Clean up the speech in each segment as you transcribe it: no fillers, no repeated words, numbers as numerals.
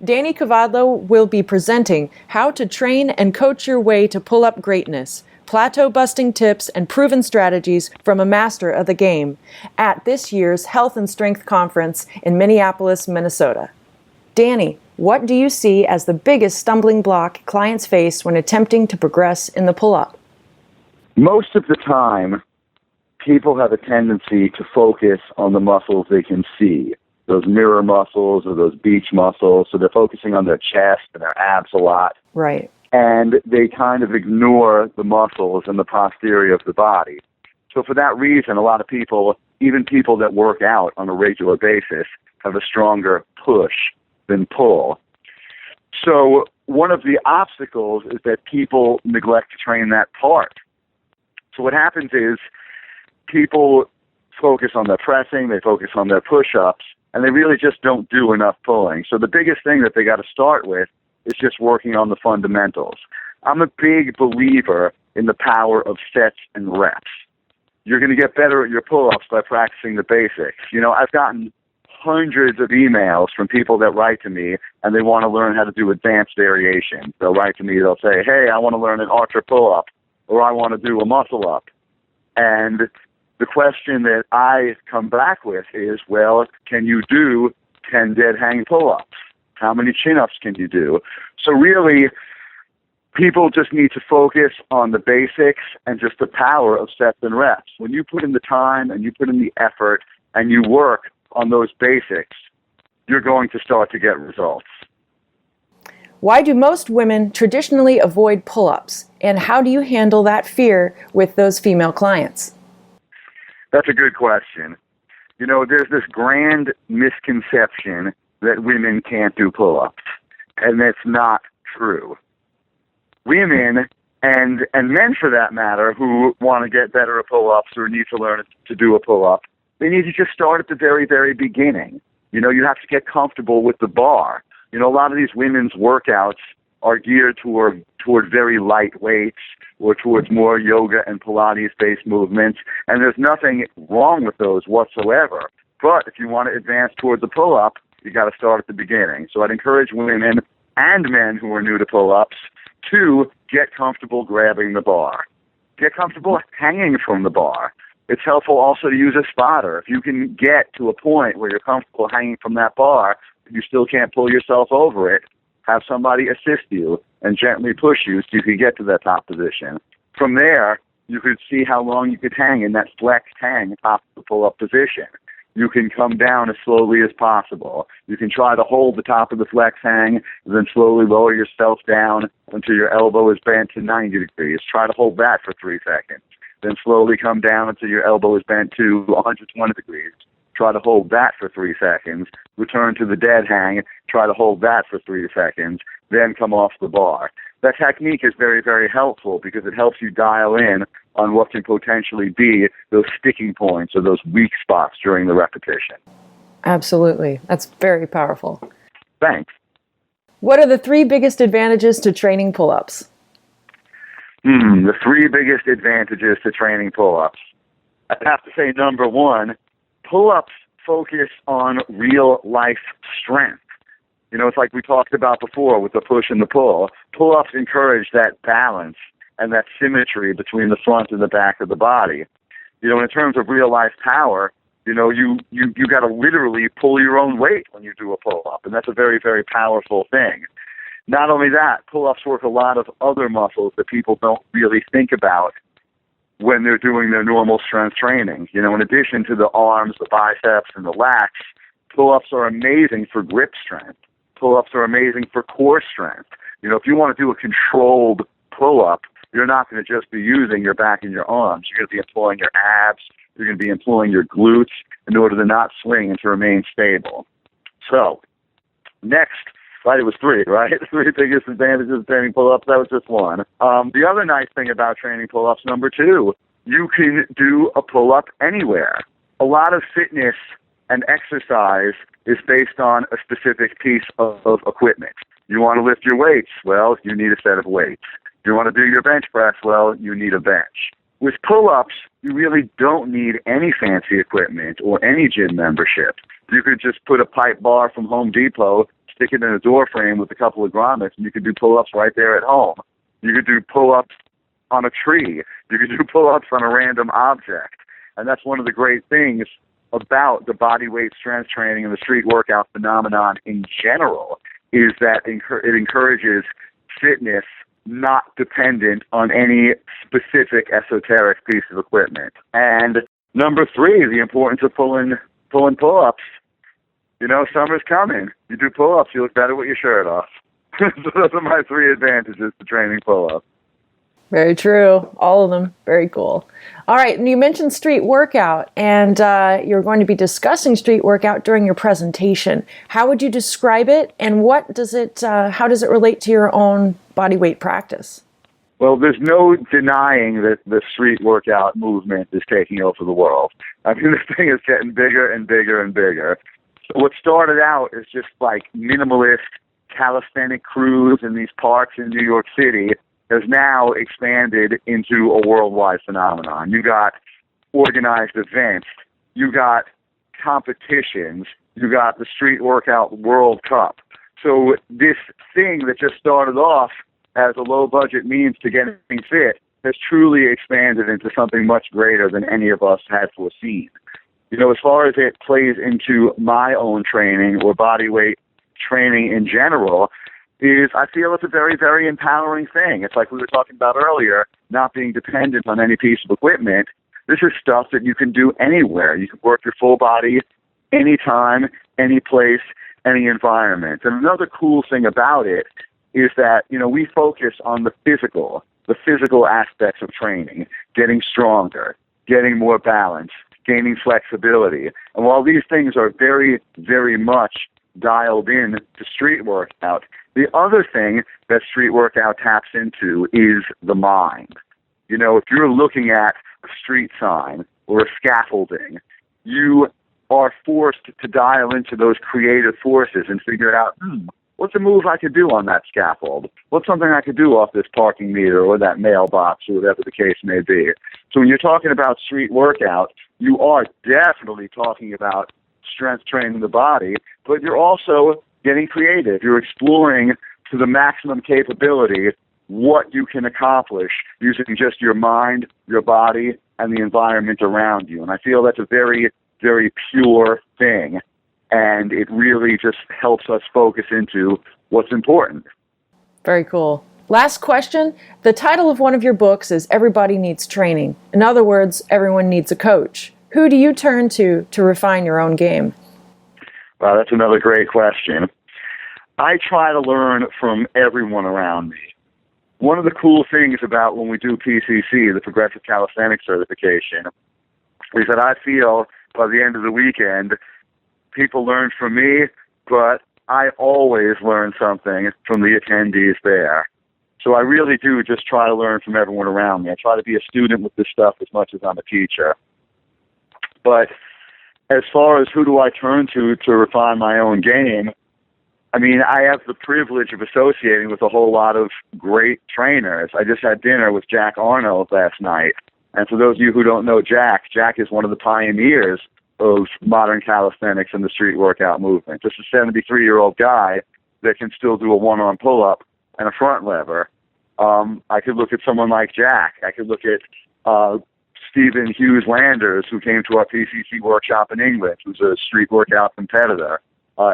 Danny Kavadlo will be presenting how to train and coach your way to pull-up greatness, plateau-busting tips, and proven strategies from a master of the game at this year's Health and Strength Conference in Minneapolis, Minnesota. Danny, what do you see as the biggest stumbling block clients face when attempting to progress in the pull-up? Most of the time, people have a tendency to focus on the muscles they can see, those mirror muscles or those beach muscles. So they're focusing on their chest and their abs a lot. Right. And they kind of ignore the muscles in the posterior of the body. So for that reason, a lot of people, even people that work out on a regular basis, have a stronger push than pull. So one of the obstacles is that people neglect to train that part. So what happens is people focus on their pressing, they focus on their push-ups, and they really just don't do enough pulling. So the biggest thing that they got to start with is just working on the fundamentals. I'm a big believer in the power of sets and reps. You're going to get better at your pull-ups by practicing the basics. You know, I've gotten hundreds of emails from people that write to me and they want to learn how to do advanced variations. They'll write to me, they'll say, hey, I want to learn an archer pull-up, or I want to do a muscle-up. And the question that I come back with is, well, can you do 10 dead hang pull-ups? How many chin-ups can you do? So really, people just need to focus on the basics and just the power of sets and reps. When you put in the time and you put in the effort and you work on those basics, you're going to start to get results. Why do most women traditionally avoid pull-ups? And how do you handle that fear with those female clients? That's a good question. You know, there's this grand misconception that women can't do pull-ups, and that's not true. Women, and men for that matter, who want to get better at pull-ups or need to learn to do a pull-up, they need to just start at the very, very beginning. You know, you have to get comfortable with the bar. You know, a lot of these women's workouts are geared toward very light weights or towards more yoga and Pilates-based movements, and there's nothing wrong with those whatsoever. But if you want to advance towards the pull-up, you got to start at the beginning. So I'd encourage women and men who are new to pull-ups to get comfortable grabbing the bar. Get comfortable hanging from the bar. It's helpful also to use a spotter. If you can get to a point where you're comfortable hanging from that bar, you still can't pull yourself over it, have somebody assist you and gently push you so you can get to that top position. From there, you could see how long you could hang in that flexed hang top of the pull-up position. You can come down as slowly as possible. You can try to hold the top of the flex hang and then slowly lower yourself down until your elbow is bent to 90 degrees. Try to hold that for 3 seconds. Then slowly come down until your elbow is bent to 120 degrees. Try to hold that for 3 seconds. Return to the dead hang. Try to hold that for 3 seconds. Then come off the bar. That technique is very, very helpful because it helps you dial in on what can potentially be those sticking points or those weak spots during the repetition. Absolutely. That's very powerful. Thanks. What are the 3 biggest advantages to training pull-ups? The 3 biggest advantages to training pull-ups. I'd have to say, number 1, pull-ups focus on real-life strength. You know, it's like we talked about before with the push and the pull. Pull-ups encourage that balance and that symmetry between the front and the back of the body. You know, in terms of real-life power, you know, you got to literally pull your own weight when you do a pull-up, and that's a very, very powerful thing. Not only that, pull-ups work a lot of other muscles that people don't really think about when they're doing their normal strength training. You know, in addition to the arms, the biceps, and the lats, pull-ups are amazing for grip strength. Pull-ups are amazing for core strength. You know, if you want to do a controlled pull-up, you're not going to just be using your back and your arms. You're going to be employing your abs. You're going to be employing your glutes in order to not swing and to remain stable. So, next, right, it was 3, right? 3 biggest advantages of training pull-ups. That was just 1. The other nice thing about training pull-ups, number 2, you can do a pull-up anywhere. A lot of fitness and exercise is based on a specific piece of equipment. You want to lift your weights? Well, you need a set of weights. You want to do your bench press? Well, you need a bench. With pull-ups, you really don't need any fancy equipment or any gym membership. You could just put a pipe bar from Home Depot stick it in a door frame with a couple of grommets, and you could do pull-ups right there at home. You could do pull-ups on a tree. You could do pull-ups on a random object. And that's one of the great things about the body weight strength training and the street workout phenomenon in general, is that it encourages fitness not dependent on any specific esoteric piece of equipment. And number 3, the importance of pulling pull-ups. You know, summer's coming. You do pull-ups, you look better with your shirt off. So those are my 3 advantages to training pull-ups. Very true. All of them. Very cool. All right. And you mentioned street workout, and you're going to be discussing street workout during your presentation. How would you describe it, and how does it relate to your own body weight practice? Well, there's no denying that the street workout movement is taking over the world. I mean, this thing is getting bigger and bigger and bigger. So what started out as just like minimalist calisthenic crews in these parks in New York City has now expanded into a worldwide phenomenon. You got organized events, you got competitions, you got the Street Workout World Cup. So this thing that just started off as a low-budget means to getting fit has truly expanded into something much greater than any of us had foreseen. You know, as far as it plays into my own training or body weight training in general, is I feel it's a very, very empowering thing. It's like we were talking about earlier, not being dependent on any piece of equipment. This is stuff that you can do anywhere. You can work your full body anytime, any place, any environment. And another cool thing about it is that, you know, we focus on the physical aspects of training, getting stronger, getting more balance, gaining flexibility. And while these things are very, very much dialed in to street workout, the other thing that street workout taps into is the mind. You know, if you're looking at a street sign or a scaffolding, you are forced to dial into those creative forces and figure out, what's a move I could do on that scaffold? What's something I could do off this parking meter or that mailbox or whatever the case may be? So when you're talking about street workout, you are definitely talking about strength training the body, but you're also getting creative. You're exploring to the maximum capability what you can accomplish using just your mind, your body, and the environment around you. And I feel that's a very, very pure thing. And it really just helps us focus into what's important. Very cool. Last question. The title of one of your books is Everybody Needs Training. In other words, everyone needs a coach. Who do you turn to refine your own game? Wow, that's another great question. I try to learn from everyone around me. One of the cool things about when we do PCC, the Progressive Calisthenics Certification, is that I feel by the end of the weekend, people learn from me, but I always learn something from the attendees there. So I really do just try to learn from everyone around me. I try to be a student with this stuff as much as I'm a teacher. But as far as who do I turn to refine my own game, I mean, I have the privilege of associating with a whole lot of great trainers. I just had dinner with Jack Arnold last night. And for those of you who don't know Jack is one of the pioneers of modern calisthenics and the street workout movement. Just a 73-year-old guy that can still do a one-arm pull-up and a front lever. I could look at someone like Jack. I could look at Stephen Hughes Landers, who came to our PCC workshop in England, who's a street workout competitor.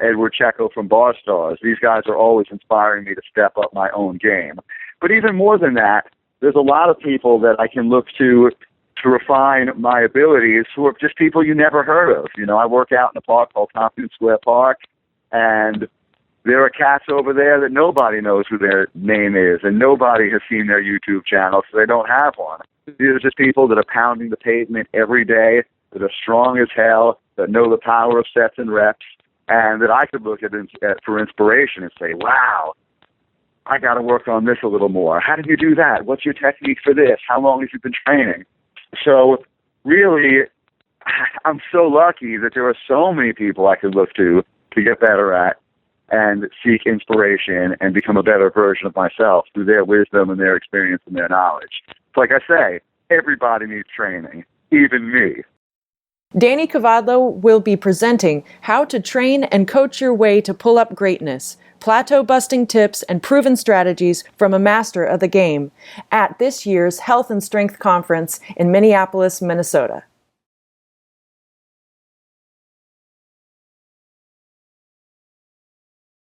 Edward Checo from Bar Stars. These guys are always inspiring me to step up my own game. But even more than that, there's a lot of people that I can look to refine my abilities who are just people you never heard of. You know, I work out in a park called Tompkins Square Park, and there are cats over there that nobody knows who their name is, and nobody has seen their YouTube channel, so they don't have one. These are just people that are pounding the pavement every day, that are strong as hell, that know the power of sets and reps, and that I could look at for inspiration and say, wow, I got to work on this a little more. How did you do that? What's your technique for this? How long have you been training? So really, I'm so lucky that there are so many people I could look to get better at and seek inspiration and become a better version of myself through their wisdom and their experience and their knowledge. So like I say, everybody needs training, even me. Danny Kavadlo will be presenting how to train and coach your way to pull-up greatness, plateau-busting tips and proven strategies from a master of the game at this year's Health and Strength Conference in Minneapolis, Minnesota.